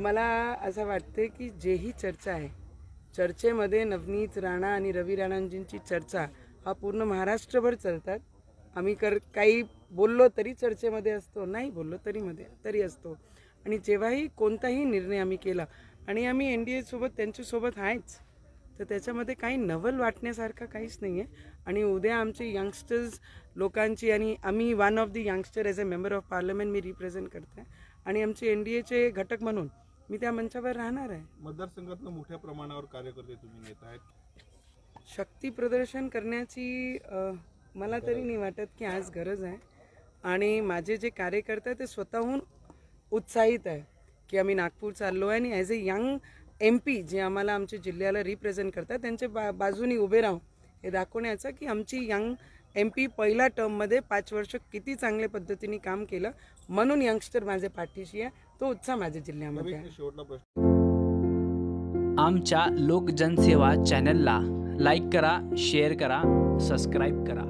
मला असं वाटते की जेही चर्चा आहे, चर्चेमध्ये नवनीत राणा आणि रवी राणांजींची चर्चा हा पूर्ण महाराष्ट्रभर चालतात. आम्ही काही बोललो तरी चर्चेमध्ये असतो, नाही बोललो तरी असतो. आणि जेव्हाही कोणताही निर्णय आम्ही केला आणि आम्ही NDA सोबत त्यांच्यासोबत आहेच, तर त्याच्यामध्ये काही नवल वाटण्यासारखं काहीच नाही आहे. आणि उद्या आमचे यंगस्टर्स लोकांची, आणि आम्ही one of the youngster as a member of parliament me represent करते आणि आमचे NDAचे घटक म्हणून मी त्या मंचावर राहणार आहे. मतदारसंघातनं मोठ्या प्रमाणावर कार्यकर्ते तुम्ही नेत आहेत. शक्ती प्रदर्शन करण्याची मला तरी नाही वाटत की आज गरज आहे. आणि माझे जे कार्यकर्ते ते स्वतःहून उत्साहित आहे की आम्ही नागपूर चाललो आहे आणि ॲज अ यंग MP जे आम्हाला आमच्या जिल्ह्याला रिप्रेझेंट करतात त्यांच्या बाजूनी उभे राहून हे दाखवण्याचं की आमची यंग MP पहिल्या टर्ममध्ये 5 वर्ष किती चांगल्या पद्धतीने काम केलं, म्हणून यंगस्टर माझ्या पाठीशी आहे. तो उत्साह माझ्या जिल्ह्यामध्ये आहे. शेवटला प्रश्न, आमच्या लोक जनसेवा चॅनलला लाईक करा, शेअर करा, सबस्क्राईब करा.